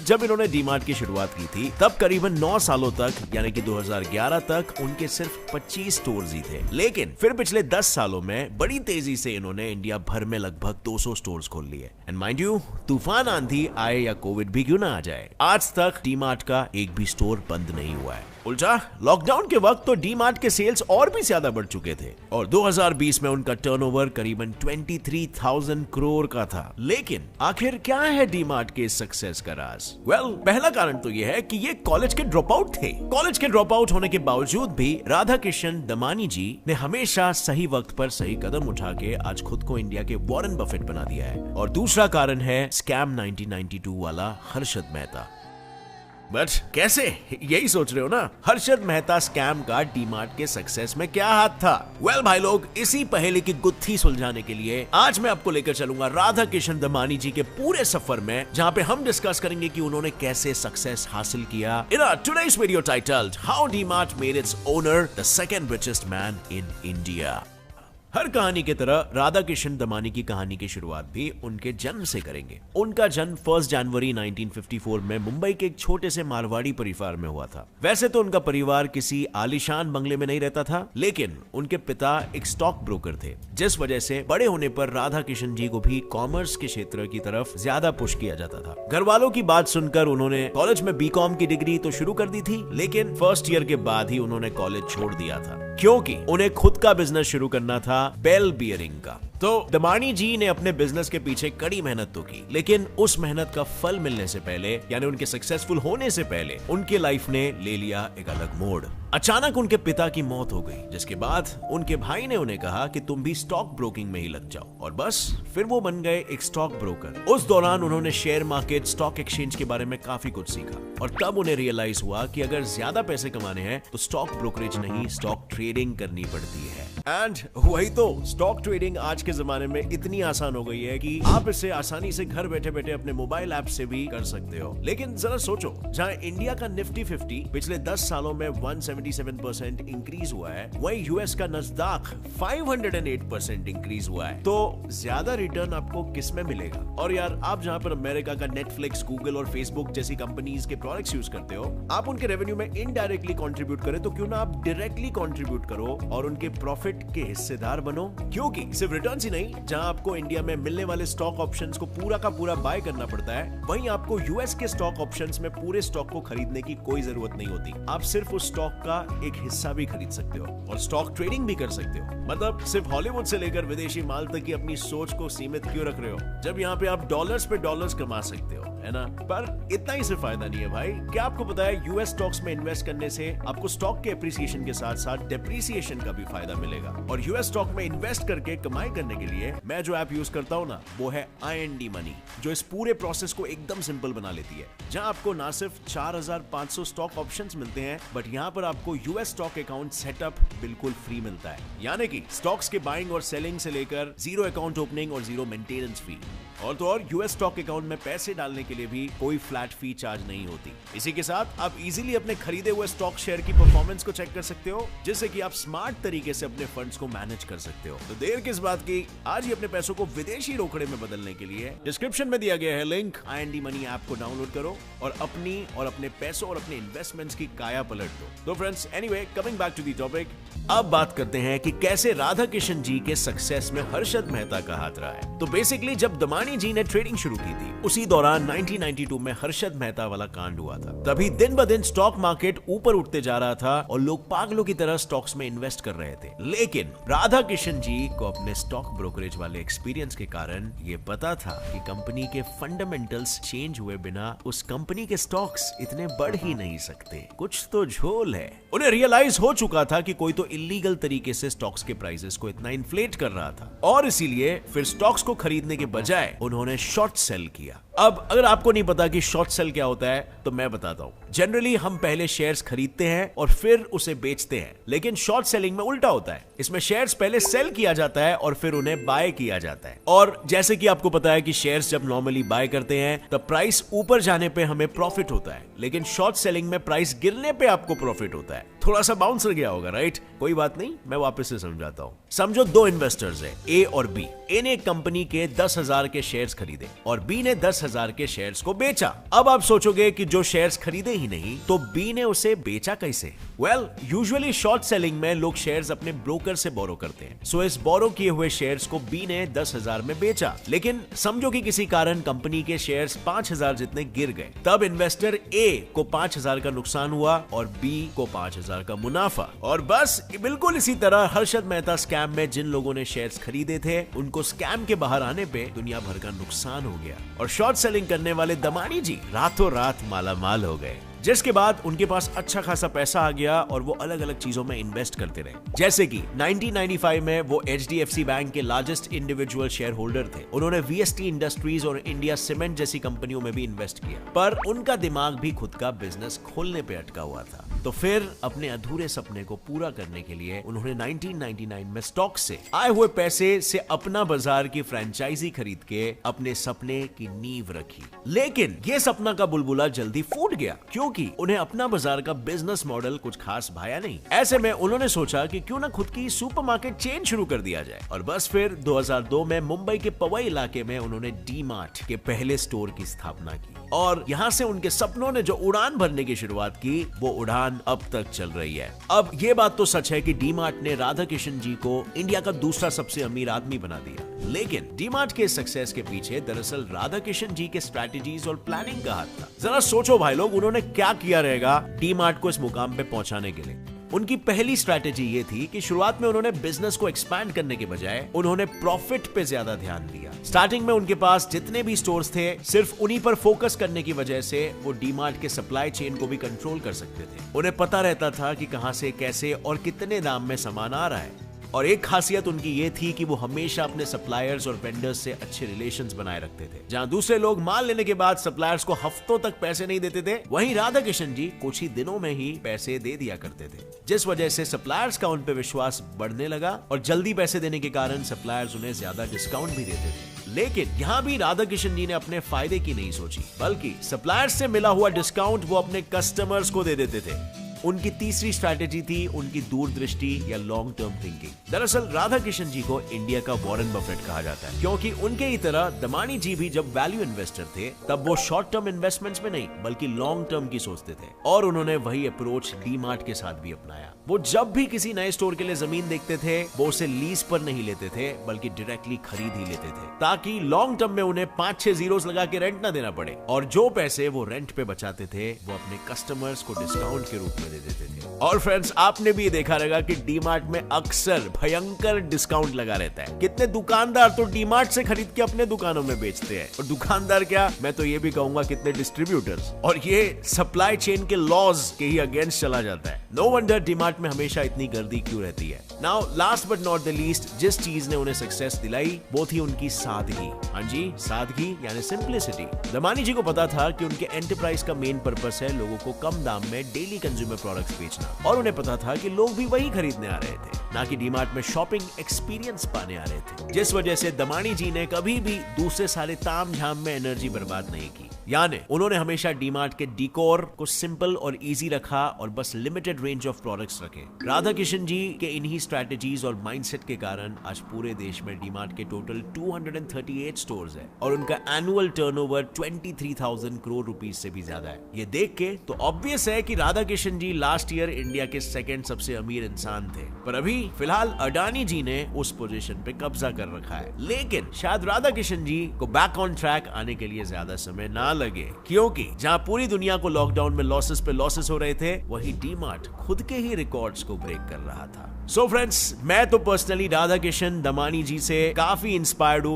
जब इन्होंने डीमार्ट की शुरुआत की थी तब करीबन 9 सालों तक यानी कि 2011 तक उनके सिर्फ 25 स्टोर्स ही थे। लेकिन फिर पिछले 10 सालों में बड़ी तेजी से इन्होंने इंडिया भर में लगभग 200 स्टोर्स खोल लिए। एंड माइंड यू, तूफान आंधी आए या कोविड भी क्यों ना आ जाए, आज तक डीमार्ट का एक भी स्टोर बंद नहीं हुआ है। उल्टा लॉकडाउन के वक्त तो डीमार्ट के सेल्स और भी ज्यादा बढ़ चुके थे और 2020 में उनका टर्नओवर करीबन 23,000 करोड़ का था। लेकिन आखिर क्या है डीमार्ट के सक्सेस का राज? पहला कारण तो यह है कि ये कॉलेज के ड्रॉप आउट थे। कॉलेज के ड्रॉप आउट होने के बावजूद भी राधा किशन दमानी जी ने हमेशा सही वक्त पर सही कदम उठा के आज खुद को इंडिया के वॉरेन बफेट बना दिया है। और दूसरा कारण है स्कैम 1992 वाला हर्षद मेहता। बट कैसे, यही सोच रहे हो ना? हर्षद मेहता स्कैम का डीमार्ट के सक्सेस में क्या हाथ था? भाई लोग, इसी पहेली की गुत्थी सुलझाने के लिए आज मैं आपको लेकर चलूंगा राधा किशन दमानी जी के पूरे सफर में, जहां पे हम डिस्कस करेंगे कि उन्होंने कैसे सक्सेस हासिल किया। In today's video titled how DMart made its owner the second richest man in India. हर कहानी की तरह राधा किशन दमानी की कहानी की शुरुआत भी उनके जन्म से करेंगे। उनका जन्म 1 जनवरी 1954 में मुंबई के एक छोटे से मारवाड़ी परिवार में हुआ था। वैसे तो उनका परिवार किसी आलीशान बंगले में नहीं रहता था, लेकिन उनके पिता एक स्टॉक ब्रोकर थे, जिस वजह से बड़े होने पर राधा किशन जी को भी कॉमर्स के क्षेत्र की तरफ ज्यादा पुश किया जाता था। घर वालों की बात सुनकर उन्होंने कॉलेज में बीकॉम की डिग्री तो शुरू कर दी थी, लेकिन फर्स्ट ईयर के बाद ही उन्होंने कॉलेज छोड़ दिया था, क्योंकि उन्हें खुद का बिजनेस शुरू करना था बेल बियरिंग का। तो दमानी जी ने अपने बिजनेस के पीछे कड़ी मेहनत तो की, लेकिन उस मेहनत का फल मिलने से पहले यानी उनके सक्सेसफुल होने से पहले उनके लाइफ ने ले लिया एक अलग मोड़। अचानक उनके पिता की मौत हो गई, जिसके बाद उनके भाई ने उन्हें कहा कि तुम भी स्टॉक ब्रोकिंग में ही लग जाओ, और बस फिर वो बन गए एक स्टॉक ब्रोकर। उस दौरान उन्होंने शेयर मार्केट, स्टॉक एक्सचेंज के बारे में काफी कुछ सीखा और तब उन्हें रियलाइज हुआ कि अगर ज्यादा पैसे कमाने हैं तो स्टॉक ब्रोकरेज नहीं, स्टॉक ट्रेडिंग करनी पड़ती है। एंड वही तो, स्टॉक ट्रेडिंग आज के जमाने में इतनी आसान हो गई है कि आप इसे आसानी से घर बैठे बैठे अपने मोबाइल ऐप से भी कर सकते हो। लेकिन जरा सोचो, जहां इंडिया का निफ्टी 50 पिछले 10 सालों में 177% इंक्रीज हुआ है, वहीं यूएस का नस्दाक 508% इंक्रीज हुआ है। तो ज्यादा रिटर्न आपको किस में मिलेगा? और यार, आप जहां पर अमेरिका का नेटफ्लिक्स, गूगल और फेसबुक जैसी कंपनीज के प्रोडक्ट्स यूज करते हो, आप उनके रेवेन्यू में इनडायरेक्टली कंट्रीब्यूट करें, तो क्यों ना आप डायरेक्टली कंट्रीब्यूट करो और उनके प्रॉफिट के हिस्सेदार बनो। क्योंकि सिर्फ रिटर्न्स ही नहीं, जहां आपको इंडिया में मिलने वाले स्टॉक ऑप्शंस को पूरा का पूरा बाय करना पड़ता है, वहीं आपको यूएस के स्टॉक ऑप्शंस में पूरे स्टॉक को खरीदने की कोई जरूरत नहीं होती। आप सिर्फ उस स्टॉक का एक हिस्सा भी खरीद सकते हो और स्टॉक ट्रेडिंग भी कर सकते हो। मतलब सिर्फ हॉलीवुड से लेकर विदेशी माल तक की अपनी सोच को सीमित क्यों रख रहे हो, जब यहाँ पे आप डॉलर्स पे डॉलर्स कमा सकते हो, है ना? पर इतना ही सिर्फ फायदा नहीं है भाई। क्या आपको पता है, यूएस स्टॉक्स में इन्वेस्ट करने से आपको स्टॉक के एप्रिसिएशन के साथ साथ डेप्रिसिएशन का भी फायदा मिलेगा। और यूएस स्टॉक में इन्वेस्ट करके कमाई करने के लिए मैं जो ऐप यूज करता हूँ ना, वो है IND मनी, जो इस पूरे प्रोसेस को एकदम सिंपल बना लेती है। जहां आपको ना सिर्फ 4,500 स्टॉक ऑप्शंस मिलते हैं, बट यहाँ पर आपको यूएस स्टॉक अकाउंट सेटअप बिल्कुल फ्री मिलता है। यानी कि स्टॉक्स के बाइंग और सेलिंग से लेकर जीरो अकाउंट ओपनिंग और जीरो मेंटेनेंस फी। और तो और यूएस स्टॉक अकाउंट में पैसे डालने के लिए भी कोई फ्लैट फी चार्ज नहीं होती। इसी के साथ आप इजीली अपने खरीदे हुए स्टॉक शेयर की परफॉर्मेंस को चेक कर सकते हो, जिससे कि आप स्मार्ट तरीके से अपने फंड्स को मैनेज कर सकते हो। तो देर किस बात की, आज ही अपने पैसों को विदेशी रोकड़े में बदलने के लिए डिस्क्रिप्शन में दिया गया है लिंक, IND मनी ऐप को डाउनलोड करो और अपनी और अपने पैसों और अपने इन्वेस्टमेंट्स की काया पलट दो। तो friends, anyway, coming back to the topic, अब बात करते हैं कि कैसे राधा किशन जी के सक्सेस में हर्षद मेहता का हाथ रहा है। तो बेसिकली जब दमानी जी ने ट्रेडिंग शुरू की थी, उसी दौरान 1992 में हर्षद मेहता वाला कांड हुआ था। तभी दिन ब दिन स्टॉक मार्केट ऊपर उठते जा रहा था और लोग पागलों की तरह स्टॉक्स में इन्वेस्ट कर रहे थे। लेकिन राधा किशन जी को अपने स्टॉक ब्रोकरेज वाले एक्सपीरियंस के कारण ये पता था कि कंपनी के फंडामेंटल्स चेंज हुए बिना उस कंपनी के स्टॉक्स इतने बढ़ ही नहीं सकते, कुछ तो झोल है। उन्हें रियलाइज हो चुका था कि कोई तो इलीगल तरीके से स्टॉक्स के प्राइसेस को इतना इन्फ्लेट कर रहा था, और इसीलिए फिर स्टॉक्स को खरीदने के बजाय उन्होंने शॉर्ट सेल किया। अब अगर आपको नहीं पता कि शॉर्ट सेल क्या होता है, तो मैं बताता हूं। जनरली हम पहले शेयर्स खरीदते हैं और फिर उसे बेचते हैं, लेकिन शॉर्ट सेलिंग में उल्टा होता है। इसमें शेयर्स पहले सेल किया जाता है और फिर उन्हें बाय किया जाता है। और जैसे कि आपको पता है कि शेयर्स जब नॉर्मली बाय करते हैं तब प्राइस ऊपर जाने पे हमें प्रॉफिट होता है, लेकिन शॉर्ट सेलिंग में प्राइस गिरने पे आपको प्रॉफिट होता है। थोड़ा सा बाउंस गया होगा, राइट? कोई बात नहीं, मैं वापस से समझाता हूं। समझो दो इन्वेस्टर्स हैं, ए और बी। ए ने एक कंपनी के 10,000 के शेयर्स खरीदे और बी ने 10,000 10,000 के शेयर्स को बेचा। अब आप सोचोगे कि जो शेयर्स खरीदे ही नहीं तो बी ने उसे बेचा कैसे? वेल, यूजुअली शॉर्ट सेलिंग में लोग शेयर्स अपने ब्रोकर से बोरो करते हैं। सो इस बोरो किए हुए शेयर्स को बी ने 10,000 में बेचा, लेकिन समझो कि किसी कारण कंपनी के शेयर्स 5,000 जितने गिर गए। तब इन्वेस्टर ए को 5,000 का नुकसान हुआ और बी को 5,000 का मुनाफा। और बस बिल्कुल इसी तरह हर्षद मेहता स्कैम में जिन लोगों ने शेयर्स खरीदे थे उनको स्कैम के बाहर आने पे दुनिया भर का नुकसान हो गया और शॉर्ट सेलिंग करने वाले दमानी जी रातों रात मालामाल हो गए, जिसके बाद उनके पास अच्छा खासा पैसा आ गया और वो अलग अलग चीजों में इन्वेस्ट करते रहे। जैसे कि 1995 में वो HDFC बैंक के लार्जेस्ट इंडिविजुअल शेयर होल्डर थे। उन्होंने VST इंडस्ट्रीज और इंडिया सीमेंट जैसी कंपनियों में भी इन्वेस्ट किया, पर उनका दिमाग भी खुद का बिजनेस खोलने पे अटका हुआ था। तो फिर अपने अधूरे सपने को पूरा करने के लिए उन्होंने 1999 में स्टॉक से आए हुए पैसे से अपना बाजार की फ्रेंचाइजी खरीद के अपने सपने की नींव रखी। लेकिन ये सपना का बुलबुला जल्दी फूट गया क्योंकि उन्हें अपना बाजार का बिजनेस मॉडल कुछ खास भाया नहीं। ऐसे में उन्होंने सोचा कि क्यों ना खुद की सुपरमार्केट चेन शुरू कर दिया जाए और बस फिर 2002 में मुंबई के पवई इलाके में उन्होंने डी-मार्ट के पहले स्टोर की स्थापना की और यहाँ से उनके सपनों ने जो उड़ान भरने की शुरुआत की वो उड़ान अब तक चल रही है। अब ये बात तो सच है कि डी-मार्ट ने राधा किशन जी को इंडिया का दूसरा सबसे अमीर आदमी बना दिया, लेकिन डी-मार्ट के सक्सेस के पीछे दरअसल राधा किशन जी के स्ट्रैटेजीज और प्लानिंग का हाथ था। जरा सोचो भाई लोग, उन्होंने क्या किया रहेगा डी-मार्ट को इस मुकाम पे पहुंचाने के लिए। उनकी पहली स्ट्रैटेजी ये थी कि शुरुआत में उन्होंने बिजनेस को एक्सपैंड करने के बजाय उन्होंने प्रॉफिट पे ज्यादा ध्यान दिया। स्टार्टिंग में उनके पास जितने भी स्टोर्स थे सिर्फ उन्हीं पर फोकस करने की वजह से वो डी-मार्ट के सप्लाई चेन को भी कंट्रोल कर सकते थे। उन्हें पता रहता था कि कहां से कैसे और कितने दाम में सामान आ रहा है। और एक खासियत उनकी ये थी कि वो हमेशा अपने सप्लायर्स और वेंडर्स से अच्छे रिलेशंस बनाए रखते थे। जहां दूसरे लोग माल लेने के बाद सप्लायर्स को हफ्तों तक पैसे नहीं देते थे, वहीं राधा किशन जी कुछ ही दिनों में ही पैसे दे दिया करते थे, जिस वजह से सप्लायर्स का उन पे विश्वास बढ़ने लगा और जल्दी पैसे देने के कारण सप्लायर्स उन्हें ज्यादा डिस्काउंट भी देते थे। लेकिन यहाँ भी राधा किशन जी ने अपने फायदे की नहीं सोची, बल्कि सप्लायर्स से मिला हुआ डिस्काउंट वो अपने कस्टमर्स को दे देते थे। उनकी तीसरी स्ट्रैटेजी थी उनकी दूरदृष्टि या लॉन्ग टर्म थिंकिंग। दरअसल राधा किशन जी को इंडिया का वॉरेन बफेट कहा जाता है, क्योंकि उनके ही तरह दमानी जी भी जब वैल्यू इन्वेस्टर थे तब वो शॉर्ट टर्म इन्वेस्टमेंट्स में नहीं बल्कि लॉन्ग टर्म की सोचते थे और उन्होंने वही अप्रोच डी-मार्ट के साथ भी अपनाया। वो जब भी किसी नए स्टोर के लिए जमीन देखते थे वो उसे लीज पर नहीं लेते थे बल्कि डायरेक्टली खरीद ही लेते थे, ताकि लॉन्ग टर्म में उन्हें 5-6 जीरोस लगा के रेंट ना देना पड़े और जो पैसे वो रेंट पे बचाते थे वो अपने कस्टमर्स को डिस्काउंट के रूप में दे देते थे। और फ्रेंड्स, आपने भी देखा रहेगा कि डी-मार्ट में अक्सर भयंकर डिस्काउंट लगा रहता है। कितने दुकानदार तो डी-मार्ट से खरीद के अपने दुकानों में बेचते हैं, और दुकानदार क्या, मैं तो ये भी कहूंगा कितने डिस्ट्रीब्यूटर्स, और ये सप्लाई चेन के लॉज के ही अगेंस्ट चला जाता है। नो वंडर डी-मार्ट में हमेशा इतनी गर्दी क्यों रहती है। Now last but not the least, जिस चीज ने उन्हें सक्सेस दिलाई वो थी उनकी सादगी। हाँ जी, सादगी यानी सिंप्लिसिटी। दमानी जी को पता था कि उनके एंटरप्राइज का मेन पर्पस है लोगों को कम दाम में डेली कंज्यूमर प्रोडक्ट्स बेचना, और उन्हें पता था कि लोग भी वही खरीदने आ रहे थे, ना कि डी-मार्ट में शॉपिंग एक्सपीरियंस पाने आ रहे थे। जिस वजह से दमानी जी ने कभी भी दूसरे सारे ताम झाम में एनर्जी बर्बाद नहीं की। यानी उन्होंने हमेशा डी-मार्ट के डिकोर को सिंपल और इजी रखा और बस लिमिटेड रेंज ऑफ प्रोडक्ट्स रखे। राधा किशन जी के इन्हीं स्ट्रैटेजीज और माइंडसेट के कारण आज पूरे देश में डी-मार्ट के टोटल 238 स्टोर्स है और उनका एनुअल टर्नओवर 23,000 करोड़ रुपीस से भी ज्यादा है। ये देख के तो ऑब्वियस है कि Radha Kishan ji last year India के सेकंड सबसे अमीर इंसान थे, पर अभी फिलहाल अडानी जी ने उस पोजीशन पे कब्जा कर रखा है। लेकिन शायद राधा किशन जी को बैक ऑन ट्रैक आने के लिए ज्यादा समय ना लगे, क्योंकि जहां पूरी दुनिया को लॉकडाउन में लॉसेस पे लॉसेस हो रहे थे, वही डी-मार्ट खुद के ही रिकॉर्ड्स को ब्रेक कर रहा था। सो फ्रेंड्स, मैं तो पर्सनली राधा किशन दमानी जी से काफी इंस्पायर्ड हूं।